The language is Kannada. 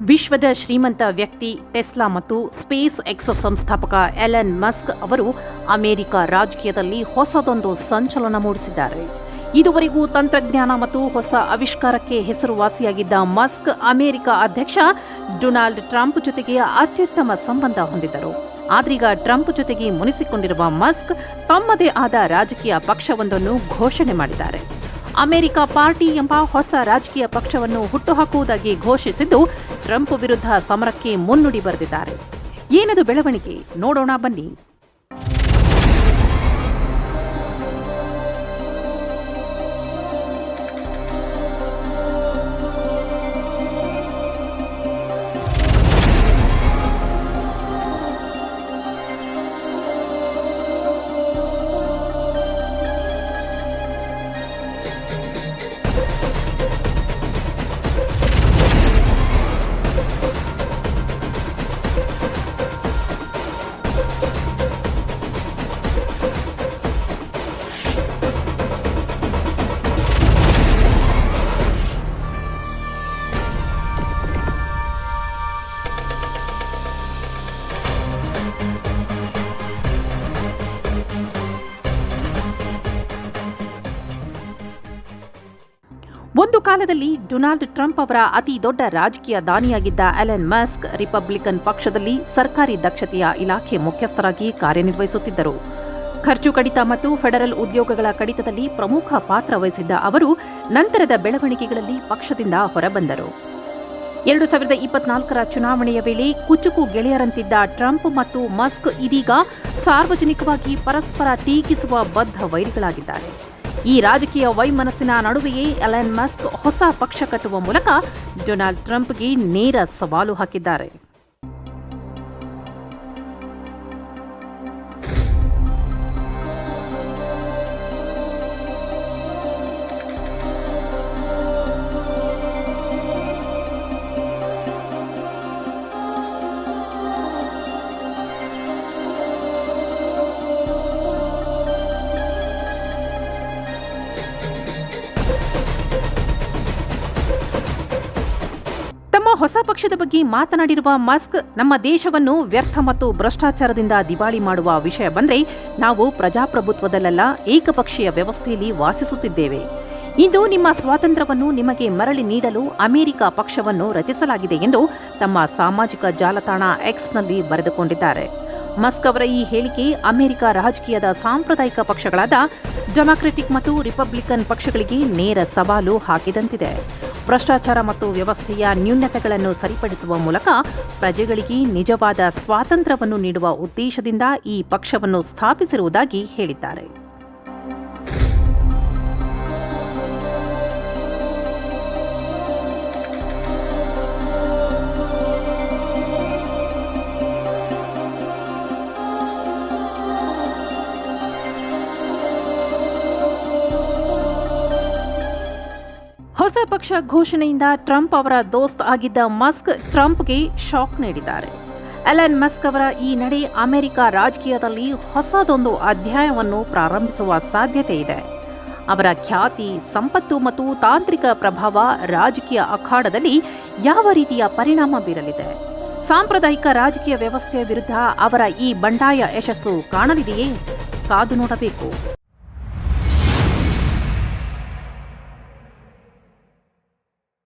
ವಿಶ್ವದ ಶ್ರೀಮಂತ ವ್ಯಕ್ತಿ ಟೆಸ್ಲಾ ಮತ್ತು ಸ್ಪೇಸ್ ಎಕ್ಸ್ ಸಂಸ್ಥಾಪಕ ಎಲನ್ ಮಸ್ಕ್ ಅವರು ಅಮೆರಿಕ ರಾಜಕೀಯದಲ್ಲಿ ಹೊಸದೊಂದು ಸಂಚಲನ ಮೂಡಿಸಿದ್ದಾರೆ. ಇದುವರೆಗೂ ತಂತ್ರಜ್ಞಾನ ಮತ್ತು ಹೊಸ ಆವಿಷ್ಕಾರಕ್ಕೆ ಹೆಸರುವಾಸಿಯಾಗಿದ್ದ ಮಸ್ಕ್ ಅಮೆರಿಕ ಅಧ್ಯಕ್ಷ ಡೊನಾಲ್ಡ್ ಟ್ರಂಪ್ ಜೊತೆಗೆ ಅತ್ಯುತ್ತಮ ಸಂಬಂಧ ಹೊಂದಿದ್ದರು. ಆದ್ರೀಗ ಟ್ರಂಪ್ ಜೊತೆಗೆ ಮುನಿಸಿಕೊಂಡಿರುವ ಮಸ್ಕ್ ತಮ್ಮದೇ ಆದ ರಾಜಕೀಯ ಪಕ್ಷವೊಂದನ್ನು ಘೋಷಣೆ ಮಾಡಿದ್ದಾರೆ. ಅಮೆರಿಕ ಪಾರ್ಟಿ ಎಂಬ ಹೊಸ ರಾಜಕೀಯ ಪಕ್ಷವನ್ನು ಹುಟ್ಟುಹಾಕುವುದಾಗಿ ಘೋಷಿಸಿದ್ದು ಟ್ರಂಪ್ ವಿರುದ್ಧ ಸಮರಕ್ಕೆ ಮುನ್ನುಡಿ ಬರೆದಿದ್ದಾರೆ. ಏನದು ಬೆಳವಣಿಗೆ ನೋಡೋಣ ಬನ್ನಿ. ಒಂದು ಕಾಲದಲ್ಲಿ ಡೊನಾಲ್ಡ್ ಟ್ರಂಪ್ ಅವರ ಅತಿ ದೊಡ್ಡ ರಾಜಕೀಯ ದಾನಿಯಾಗಿದ್ದ ಎಲನ್ ಮಸ್ಕ್ ರಿಪಬ್ಲಿಕನ್ ಪಕ್ಷದಲ್ಲಿ ಸರ್ಕಾರಿ ದಕ್ಷತೆಯ ಇಲಾಖೆ ಮುಖ್ಯಸ್ಥರಾಗಿ ಕಾರ್ಯನಿರ್ವಹಿಸುತ್ತಿದ್ದರು. ಖರ್ಚು ಕಡಿತ ಮತ್ತು ಫೆಡರಲ್ ಉದ್ಯೋಗಗಳ ಕಡಿತದಲ್ಲಿ ಪ್ರಮುಖ ಪಾತ್ರ ವಹಿಸಿದ್ದ ಅವರು ನಂತರದ ಬೆಳವಣಿಗೆಗಳಲ್ಲಿ ಪಕ್ಷದಿಂದ ಹೊರಬಂದರು. 2024ರ ಚುನಾವಣೆಯ ವೇಳೆ ಕುಚುಕು ಗೆಳೆಯರಂತಿದ್ದ ಟ್ರಂಪ್ ಮತ್ತು ಮಸ್ಕ್ ಇದೀಗ ಸಾರ್ವಜನಿಕವಾಗಿ ಪರಸ್ಪರ ಟೀಕಿಸುವ ಬದ್ಧ ವೈರಿಗಳಾಗಿದ್ದಾರೆ. ಈ ರಾಜಕೀಯ ವೈಮನಸ್ಸಿನ ನಡುವೆಯೇ ಎಲನ್ ಮಸ್ಕ್ ಹೊಸ ಪಕ್ಷ ಕಟ್ಟುವ ಮೂಲಕ ಡೊನಾಲ್ಡ್ ಟ್ರಂಪ್ಗೆ ನೇರ ಸವಾಲು ಹಾಕಿದ್ದಾರೆ. ಹೊಸ ಪಕ್ಷದ ಬಗ್ಗೆ ಮಾತನಾಡಿರುವ ಮಸ್ಕ್, ನಮ್ಮ ದೇಶವನ್ನು ವ್ಯರ್ಥ ಮತ್ತು ಭ್ರಷ್ಟಾಚಾರದಿಂದ ದಿವಾಳಿ ಮಾಡುವ ವಿಷಯ ಬಂದರೆ ನಾವು ಪ್ರಜಾಪ್ರಭುತ್ವದಲ್ಲ, ಏಕಪಕ್ಷೀಯ ವ್ಯವಸ್ಥೆಯಲ್ಲಿ ವಾಸಿಸುತ್ತಿದ್ದೇವೆ. ಇಂದು ನಿಮ್ಮ ಸ್ವಾತಂತ್ರ್ಯವನ್ನು ನಿಮಗೆ ಮರಳಿ ನೀಡಲು ಅಮೆರಿಕ ಪಕ್ಷವನ್ನು ರಚಿಸಲಾಗಿದೆ ಎಂದು ತಮ್ಮ ಸಾಮಾಜಿಕ ಜಾಲತಾಣ ಎಕ್ಸ್ನಲ್ಲಿ ಬರೆದುಕೊಂಡಿದ್ದಾರೆ. ಮಸ್ಕ್ ಅವರ ಈ ಹೇಳಿಕೆ ಅಮೆರಿಕ ರಾಜಕೀಯದ ಸಾಂಪ್ರದಾಯಿಕ ಪಕ್ಷಗಳಾದ ಡೆಮಾಕ್ರೆಟಿಕ್ ಮತ್ತು ರಿಪಬ್ಲಿಕನ್ ಪಕ್ಷಗಳಿಗೆ ನೇರ ಸವಾಲು ಹಾಕಿದಂತಿದೆ. ಭ್ರಷ್ಟಾಚಾರ ಮತ್ತು ವ್ಯವಸ್ಥೆಯ ನ್ಯೂನತೆಗಳನ್ನು ಸರಿಪಡಿಸುವ ಮೂಲಕ ಪ್ರಜೆಗಳಿಗೆ ನಿಜವಾದ ಸ್ವಾತಂತ್ರ್ಯವನ್ನು ನೀಡುವ ಉದ್ದೇಶದಿಂದ ಈ ಪಕ್ಷವನ್ನು ಸ್ಥಾಪಿಸಿರುವುದಾಗಿ ಹೇಳಿದ್ದಾರೆ. ಹೊಸ ಪಕ್ಷ ಘೋಷಣೆಯಿಂದ ಟ್ರಂಪ್ ಅವರ ದೋಸ್ತ್ ಆಗಿದ್ದ ಮಸ್ಕ್ ಟ್ರಂಪ್ಗೆ ಶಾಕ್ ನೀಡಿದ್ದಾರೆ. ಎಲನ್ ಮಸ್ಕ್ ಅವರ ಈ ನಡೆ ಅಮೆರಿಕ ರಾಜಕೀಯದಲ್ಲಿ ಹೊಸದೊಂದು ಅಧ್ಯಾಯವನ್ನು ಪ್ರಾರಂಭಿಸುವ ಸಾಧ್ಯತೆ ಇದೆ. ಅವರ ಖ್ಯಾತಿ, ಸಂಪತ್ತು ಮತ್ತು ತಾಂತ್ರಿಕ ಪ್ರಭಾವ ರಾಜಕೀಯ ಅಖಾಡದಲ್ಲಿ ಯಾವ ರೀತಿಯ ಪರಿಣಾಮ ಬೀರಲಿದೆ? ಸಾಂಪ್ರದಾಯಿಕ ರಾಜಕೀಯ ವ್ಯವಸ್ಥೆಯ ವಿರುದ್ಧ ಅವರ ಈ ಬಂಡಾಯ ಯಶಸ್ಸು ಕಾಣಲಿದೆಯೇ? ಕಾದು ನೋಡಬೇಕು.